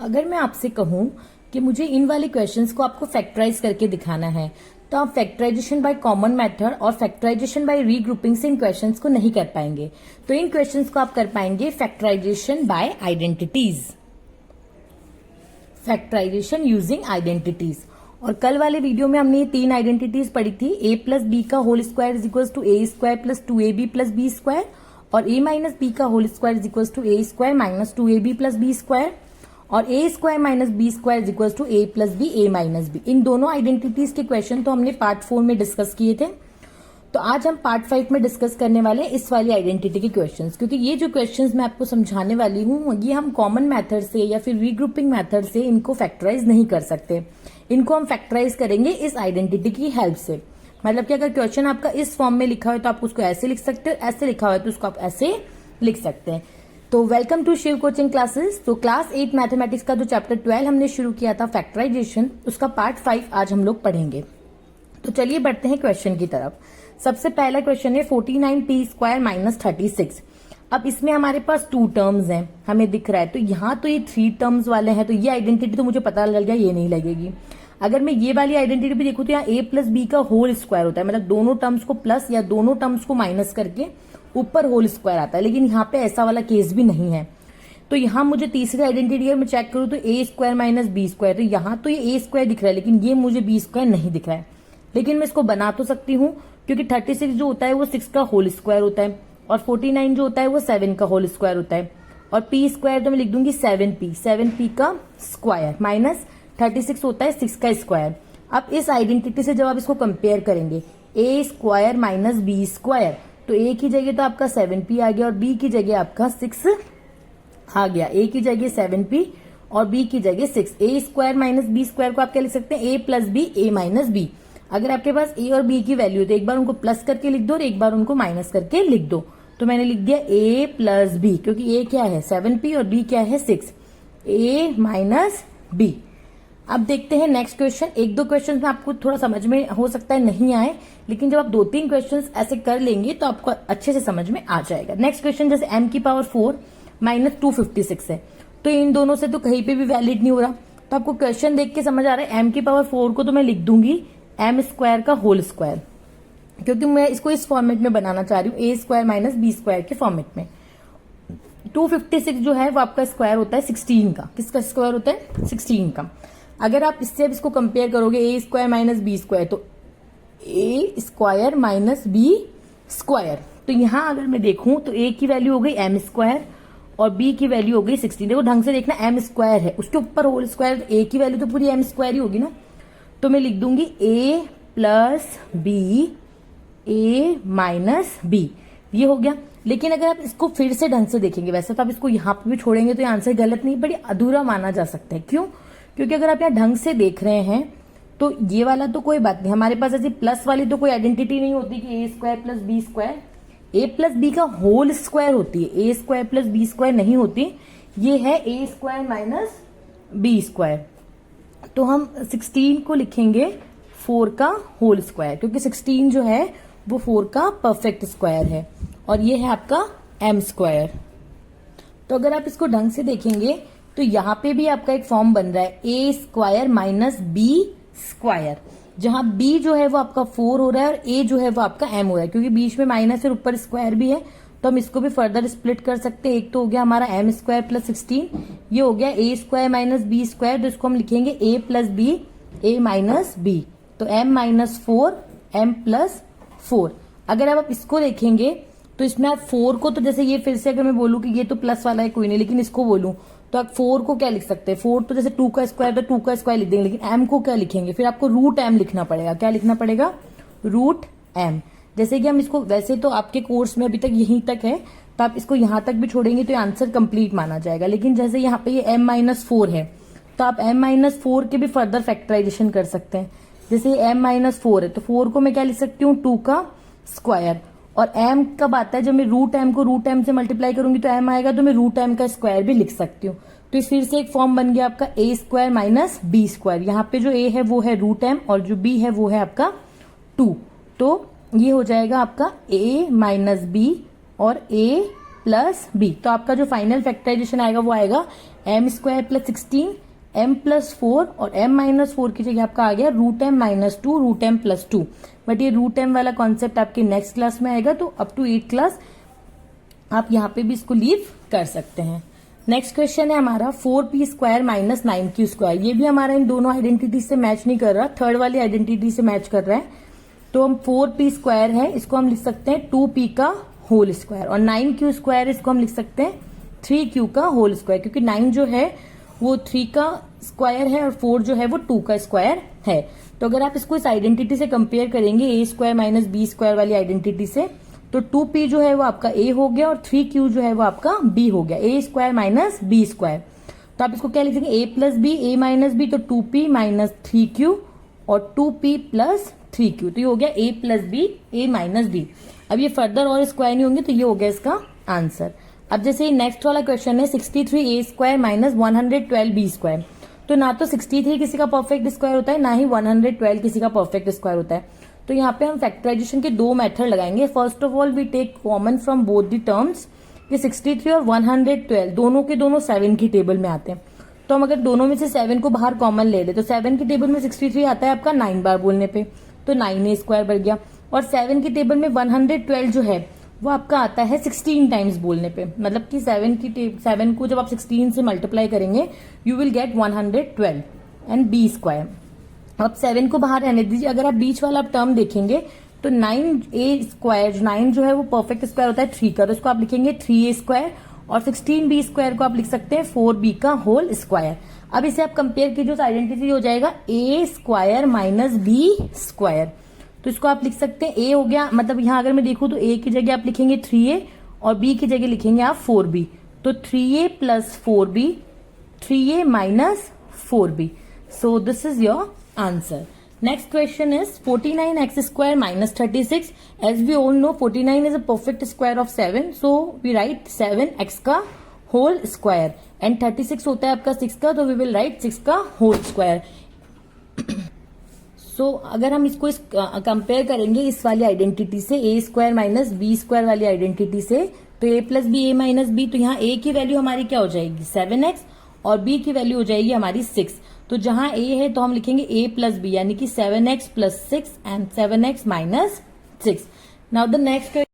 अगर मैं आपसे कहूं कि मुझे इन वाले क्वेश्चंस को आपको फैक्टराइज करके दिखाना है तो आप फैक्टराइजेशन बाय कॉमन मेथड और फैक्टराइजेशन बाय रीग्रुपिंग से इन क्वेश्चंस को नहीं कर पाएंगे। तो इन क्वेश्चंस को आप कर पाएंगे factorisation by identities, factorisation using identities. और कल वाले वीडियो में हमने ये तीन आइडेंटिटीज पढ़ी थी, a प्लस बी का whole square is equal to A square plus 2ab plus B square, और a माइनस बी का whole square is equal to A square minus 2ab plus B square, और A square minus B square is equal to A plus B A minus B. इन दोनों identities के question तो हमने part 4 में discuss किए थे। तो आज हम पार्ट 5 में डिस्कस करने वाले हैं इस वाली आइडेंटिटी के क्वेश्चंस, क्योंकि ये जो क्वेश्चंस मैं आपको समझाने वाली हूँ ये हम कॉमन मेथड से या फिर रीग्रुपिंग मेथड से इनको फैक्टराइज नहीं कर सकते। इनको हम फैक्टराइज करेंगे इस आइडेंटिटी की हेल्प से। मतलब कि अगर क्वेश्चन आपका इस फॉर्म में लिखा हो तो आप उसको ऐसे लिख सकते हो, ऐसे लिखा हो तो उसको आप ऐसे लिख सकते हैं। तो welcome to Shiv coaching classes. तो क्लास 8 मैथमेटिक्स का जो चैप्टर 12 हमने शुरू किया था फैक्टराइजेशन, उसका पार्ट 5 आज हम लोग पढ़ेंगे। तो चलिए बढ़ते हैं क्वेश्चन की तरफ। सबसे पहला क्वेश्चन है 49p स्क्वायर माइनस 36। अब इसमें हमारे पास 2 टर्म्स हैं, हमें दिख रहा है। तो यहाँ तो ये 3 टर्म्स वाले हैं, तो ये आइडेंटिटी तो मुझे पता लग गया ये नहीं लगेगी। अगर मैं ये वाली आइडेंटिटी भी देखूं तो यहाँ a प्लस बी का होल स्क्वायर होता है, मतलब दोनों टर्म्स को प्लस या दोनों टर्म्स को माइनस करके ऊपर होल स्क्वायर आता है, लेकिन यहाँ पे ऐसा वाला केस भी नहीं है। तो यहाँ मुझे तीसरी आइडेंटिटी है, मैं चेक करूँ तो ए स्क्वायर माइनस बी स्क्वायर, तो यहाँ तो ये ए स्क्वायर दिख रहा है लेकिन ये मुझे बी स्क्वायर नहीं दिख रहा है। लेकिन मैं इसको बना तो सकती हूँ, क्योंकि 36 जो होता है वो 6 का होल स्क्वायर होता है, और 49 जो होता है वो 7 का होल स्क्वायर होता है, और पी स्क्वायर तो मैं लिख दूंगी 7p का स्क्वायर माइनस 36 होता है 6 का स्क्वायर। अब इस आइडेंटिटी से जब आप इसको कंपेयर करेंगे ए स्क्वायर माइनस बी स्क्वायर, तो ए की जगह तो आपका 7p आ गया और बी की जगह आपका 6 आ गया। ए की जगह 7p और बी की जगह 6। ए स्क्वायर माइनस बी स्क्वायर को आप क्या लिख सकते हैं, ए plus B A minus B. अगर आपके पास ए और बी की वैल्यू है तो एक बार उनको प्लस करके लिख दो और एक बार उनको माइनस करके लिख दो। तो मैंने लिख दिया ए प्लस बी, क्योंकि ए क्या है 7p और बी क्या है 6, ए माइनस बी। अब देखते हैं नेक्स्ट क्वेश्चन। एक दो क्वेश्चन में आपको थोड़ा समझ में हो सकता है नहीं आए, लेकिन जब आप 2-3 क्वेश्चन ऐसे कर लेंगे तो आपको अच्छे से समझ में आ जाएगा। नेक्स्ट क्वेश्चन जैसे m की पावर 4 माइनस 256 है, तो इन दोनों से तो कहीं पे भी वैलिड नहीं हो रहा। तो आपको क्वेश्चन देख के समझ आ रहा है m की पावर 4 को तो मैं लिख दूंगी m स्क्वायर का होल स्क्वायर, क्योंकि मैं इसको इस फॉर्मेट में बनाना चाह रही हूँ, ए स्क्वायर माइनस बी स्क्वायर के फॉर्मेट में। 256 जो है वो आपका स्क्वायर होता है 16 का। किसका स्क्वायर होता है 16 का। अगर आप इससे अब इसको कंपेयर करोगे ए स्क्वायर माइनस बी स्क्वायर, तो ए स्क्वायर माइनस बी स्क्वायर, तो यहां अगर मैं देखूं तो ए की वैल्यू हो गई एम स्क्वायर और बी की वैल्यू हो गई 16। देखो ढंग से देखना, एम स्क्वायर है उसके ऊपर होल स्क्वायर, ए की वैल्यू तो पूरी एम स्क्वायर ही होगी ना। तो मैं लिख दूंगी ए plus B A minus B, ये हो गया। लेकिन अगर आप इसको फिर से ढंग से देखेंगे, वैसे तो आप इसको यहाँ पे भी छोड़ेंगे तो ये आंसर गलत नहीं, बड़ी अधूरा माना जा सकता है। क्यों? क्योंकि अगर आप यहाँ ढंग से देख रहे हैं तो ये वाला तो कोई बात नहीं, हमारे पास ऐसी प्लस वाली तो कोई आइडेंटिटी नहीं होती कि ए स्क्वायर प्लस बी स्क्वायर। ए प्लस बी का होल स्क्वायर होती है, ए स्क्वायर प्लस बी स्क्वायर नहीं होती। ये है ए स्क्वायर माइनस बी स्क्वायर। तो हम 16 को लिखेंगे 4 का होल स्क्वायर, क्योंकि 16 जो है वो 4 का परफेक्ट स्क्वायर है, और ये है आपका एम स्क्वायर। तो अगर आप इसको ढंग से देखेंगे तो यहाँ पे भी आपका एक फॉर्म बन रहा है ए स्क्वायर माइनस बी स्क्वायर, जहां बी जो है वो आपका 4 हो रहा है और ए जो है वो आपका एम हो रहा है, क्योंकि बीच में माइनस और ऊपर स्क्वायर भी है। तो हम इसको भी फर्दर स्प्लिट कर सकते हैं। एक तो हो गया हमारा एम स्क्वायर प्लस 16, ये हो गया ए स्क्वायर माइनस बी स्क्वायर, तो इसको हम लिखेंगे ए plus B A minus B. तो एम माइनस 4 एम प्लस 4। अगर आप इसको देखेंगे तो इसमें आप 4 को, तो जैसे ये फिर से अगर मैं बोलूं कि ये तो प्लस वाला है कोई नहीं, लेकिन इसको बोलूं तो आप 4 को क्या लिख सकते हैं, 4 तो जैसे 2 का स्क्वायर, तो 2 का स्क्वायर लिख देंगे, लेकिन m को क्या लिखेंगे, फिर आपको रूट m लिखना पड़ेगा। क्या लिखना पड़ेगा? Root m। जैसे कि हम इसको, वैसे तो आपके कोर्स में अभी तक यहीं तक है, तो आप इसको यहां तक भी छोड़ेंगे तो आंसर कंप्लीट माना जाएगा। लेकिन जैसे यहाँ पे ये m माइनस 4 है, तो आप m माइनस 4 के भी फर्दर फैक्टराइजेशन कर सकते हैं। जैसे m माइनस 4 है तो 4 को मैं क्या लिख सकती हूँ 2 का स्क्वायर, और m कब आता है, जब मैं रूट m को रूट m से मल्टीप्लाई करूंगी तो m आएगा, तो मैं रूट m का स्क्वायर भी लिख सकती हूँ। तो इस फिर से एक फॉर्म बन गया आपका ए स्क्वायर माइनस बी स्क्वायर। यहाँ पे जो a है वो है रूट m और जो b है वो है आपका 2। तो ये हो जाएगा आपका a माइनस बी और a प्लस बी। तो आपका जो फाइनल फैक्टराइजेशन आएगा वो आएगा m square plus 16 m plus 4 और m माइनस 4 की जगह आपका आ गया root m minus 2 root m plus 2। But ये रूट m वाला कॉन्सेप्ट आपके नेक्स्ट क्लास में आएगा, तो अप टू 8th क्लास आप यहाँ पे भी इसको लीव कर सकते हैं। नेक्स्ट क्वेश्चन है हमारा 4p square minus 9q square. ये भी हमारा इन दोनों आइडेंटिटी से मैच नहीं कर रहा, थर्ड वाली आइडेंटिटी से मैच कर रहा है। तो हम 4p स्क्वायर है इसको हम लिख सकते हैं 2p का होल स्क्वायर, और 9q स्क्वायर इसको हम लिख सकते हैं 3q का होल स्क्वायर, क्योंकि 9 जो है वो 3 का स्क्वायर है और 4 जो है वो 2 का स्क्वायर है। तो अगर आप इसको इस आइडेंटिटी से कंपेयर करेंगे a square minus b square वाली आइडेंटिटी से, तो 2p जो है वो आपका a हो गया और 3q जो है वो आपका b हो गया, a square minus b square. तो आप इसको क्या लिखेंगे a plus b, a minus b, तो 2p माइनस 3q और 2p प्लस 3q। तो ये हो गया a plus b, a minus b। अब ये फर्दर और स्क्वायर नहीं होंगे, तो ये हो गया इसका आंसर। अब जैसे नेक्स्ट वाला क्वेश्चन है 63a square minus 112b square. तो ना तो 63 किसी का परफेक्ट स्क्वायर होता है, ना ही 112 किसी का परफेक्ट स्क्वायर होता है। तो यहाँ पे हम फैक्टराइजेशन के दो मेथड लगाएंगे। First of all we take common from both the terms. ये 63 और 112 दोनों के दोनों 7 की टेबल में आते हैं। तो हम अगर दोनों में से 7 को बाहर कॉमन ले ले तो 7 की टेबल में 63 आता है आपका 9 बार बोलने पे, तो 9a स्क्वायर बढ़ गया। और 7 की टेबल में 112 जो है वो आपका आता है 16 टाइम्स बोलने पे, मतलब कि 7 को जब आप 16 से मल्टीप्लाई करेंगे you will get 112 and b square. अब 7 को बाहर रहने दीजिए। अगर आप बीच वाला टर्म देखेंगे तो 9a स्क्वायर, 9 जो है वो परफेक्ट स्क्वायर होता है 3 का, तो इसको आप लिखेंगे 3a स्क्वायर, और 16b स्क्वायर को आप लिख सकते हैं 4b का होल स्क्वायर। अब इसे आप कंपेयर कीजिए तो आइडेंटिटी हो जाएगा a square minus b square. तो इसको आप लिख सकते हैं a हो गया, मतलब यहां अगर मैं देखूं तो a की जगह आप लिखेंगे 3a और b की जगह लिखेंगे आप 4b। तो 3a plus 4b, 3a minus 4b। So this is your answer. Next question is 49x square minus 36. As we all know 49 is a perfect square of 7. So we write 7x का whole square and 36 होता है आपका 6 का, तो we will write 6 का whole square. So अगर हम इसको कंपेयर करेंगे इस वाली आइडेंटिटी से a square minus b square वाली आइडेंटिटी से, तो a plus b, a minus b, तो यहाँ a की वैल्यू हमारी क्या हो जाएगी 7x और b की वैल्यू हो जाएगी हमारी 6। तो जहां a है तो हम लिखेंगे a प्लस b, यानी कि 7x plus 6 and 7x minus 6। Now the next